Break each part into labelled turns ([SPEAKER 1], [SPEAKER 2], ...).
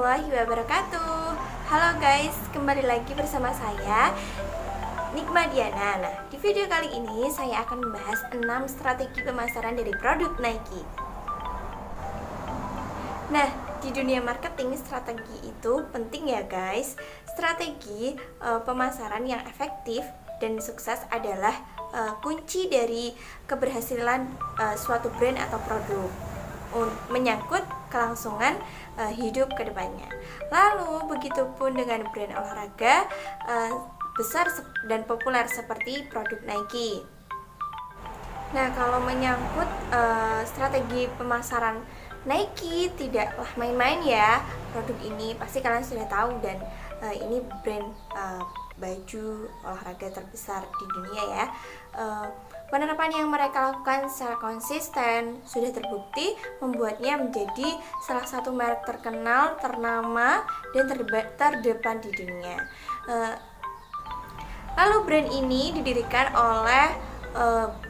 [SPEAKER 1] warahmatullahi wabarakatuh. Halo guys, kembali lagi bersama saya Nikma Diana. Nah, di video kali ini saya akan membahas 6 strategi pemasaran dari produk Nike. Nah, di dunia marketing strategi itu penting ya guys. Strategi pemasaran yang efektif dan sukses adalah kunci dari keberhasilan suatu brand atau produk, menyangkut kelangsungan hidup ke depannya. Lalu begitupun dengan brand olahraga besar dan populer seperti produk Nike. Nah, kalau menyangkut strategi pemasaran Nike, tidaklah main-main ya. Produk ini pasti kalian sudah tahu, dan ini brand baju olahraga terbesar di dunia ya. Penerapan yang mereka lakukan secara konsisten sudah terbukti membuatnya menjadi salah satu merek terkenal, ternama, dan terdepan di dunia. Lalu brand ini didirikan oleh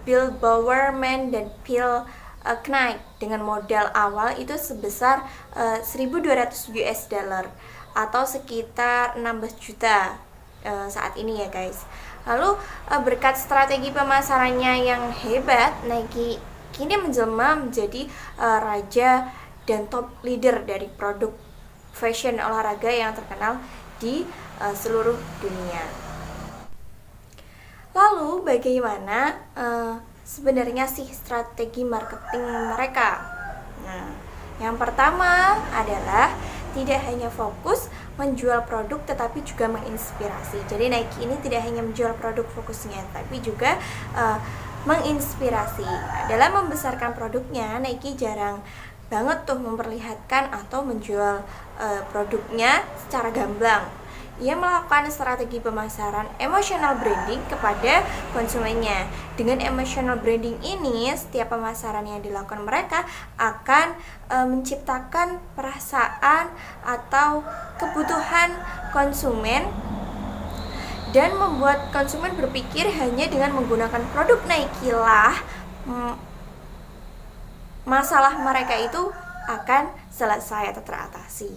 [SPEAKER 1] Bill Bowerman dan Phil Knight dengan modal awal itu sebesar 1.200 US dollar atau sekitar 16 juta saat ini ya guys. Lalu berkat strategi pemasarannya yang hebat, Nike kini menjelma menjadi raja dan top leader dari produk fashion olahraga yang terkenal di seluruh dunia. Lalu bagaimana sebenarnya sih strategi marketing mereka? Nah, yang pertama adalah tidak hanya fokus menjual produk tetapi juga menginspirasi. Jadi Nike ini tidak hanya menjual produk fokusnya, tapi juga menginspirasi. Dalam membesarkan produknya, Nike jarang banget tuh memperlihatkan atau menjual produknya secara gamblang. Ia melakukan strategi pemasaran emotional branding kepada konsumennya. Dengan emotional branding ini, setiap pemasaran yang dilakukan mereka akan menciptakan perasaan atau kebutuhan konsumen dan membuat konsumen berpikir hanya dengan menggunakan produk Nike lah masalah mereka itu akan selesai atau teratasi.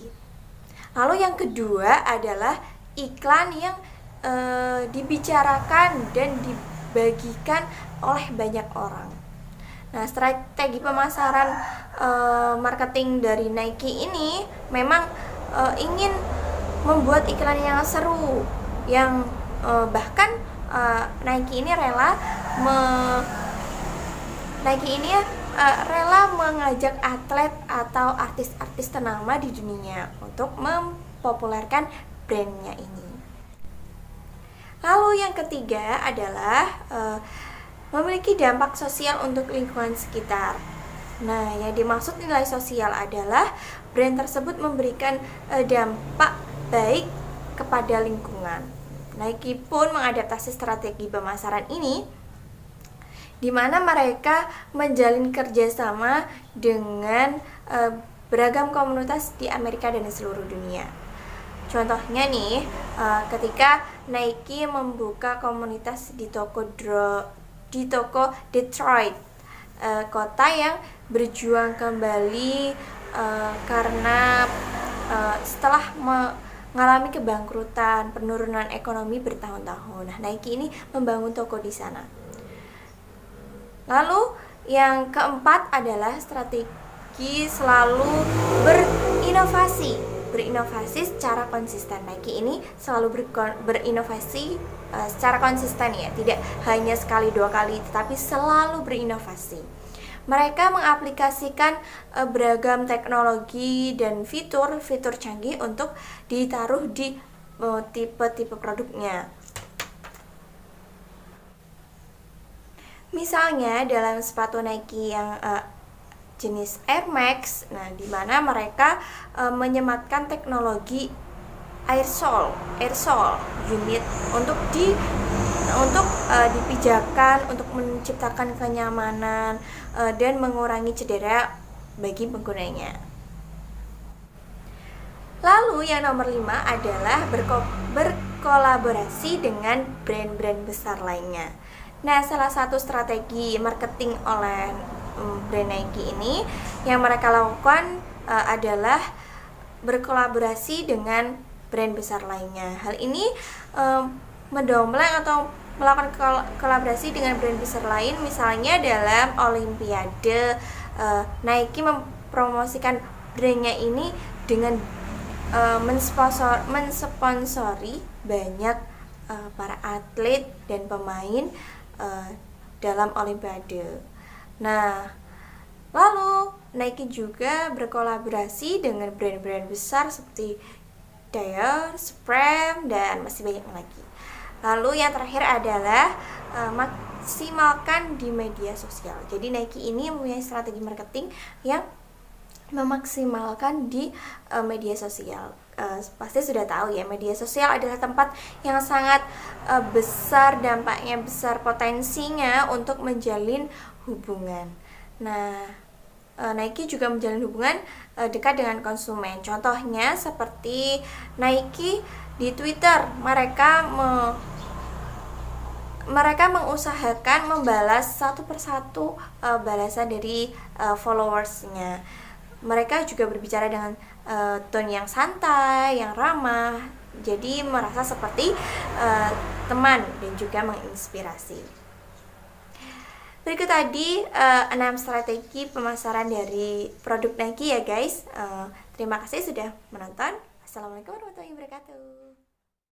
[SPEAKER 1] Lalu yang kedua adalah iklan yang dibicarakan dan dibagikan oleh banyak orang. Nah, strategi pemasaran marketing dari Nike ini memang ingin membuat iklan yang seru, yang bahkan Nike ini rela mengajak atlet atau artis-artis ternama di dunia untuk mempopulerkan brandnya ini. Lalu yang ketiga adalah memiliki dampak sosial untuk lingkungan sekitar. Nah, yang dimaksud nilai sosial adalah brand tersebut memberikan dampak baik kepada lingkungan. Nike pun mengadaptasi strategi pemasaran ini, di mana mereka menjalin kerjasama dengan beragam komunitas di Amerika dan di seluruh dunia. Contohnya nih, ketika Nike membuka komunitas di toko Detroit, kota yang berjuang kembali karena setelah mengalami kebangkrutan, penurunan ekonomi bertahun-tahun. Nah, Nike ini membangun toko di sana. Lalu yang keempat adalah strategi selalu berinovasi secara konsisten. Nike ini selalu berinovasi secara konsisten ya, tidak hanya sekali dua kali, tetapi selalu berinovasi. Mereka mengaplikasikan beragam teknologi dan fitur canggih untuk ditaruh di tipe-tipe produknya. Misalnya dalam sepatu Nike yang jenis Air Max, nah di mana mereka menyematkan teknologi air sole unit untuk dipijakan untuk menciptakan kenyamanan dan mengurangi cedera bagi penggunanya. Lalu yang nomor 5 adalah berkolaborasi dengan brand-brand besar lainnya. Nah, salah satu strategi marketing oleh brand Nike ini yang mereka lakukan adalah berkolaborasi dengan brand besar lainnya. Hal ini mendompleng atau melakukan kolaborasi dengan brand besar lain, misalnya dalam Olimpiade. Nike mempromosikan brandnya ini dengan mensponsori banyak para atlet dan pemain dalam Olimpiade. Nah, lalu Nike juga berkolaborasi dengan brand-brand besar seperti Dior, Supreme, dan masih banyak lagi. Lalu yang terakhir adalah maksimalkan di media sosial. Jadi Nike ini mempunyai strategi marketing yang memaksimalkan di media sosial. Pasti sudah tahu ya, media sosial adalah tempat yang sangat besar, dampaknya besar, potensinya untuk menjalin hubungan. Nah, Nike juga menjalin hubungan dekat dengan konsumen. Contohnya seperti Nike di Twitter, mereka mengusahakan membalas satu persatu balasan dari followersnya. Mereka juga berbicara dengan tone yang santai, yang ramah, jadi merasa seperti teman dan juga menginspirasi. Berikut tadi 6 strategi pemasaran dari produk Nike ya guys. Terima kasih sudah menonton. Assalamualaikum warahmatullahi wabarakatuh.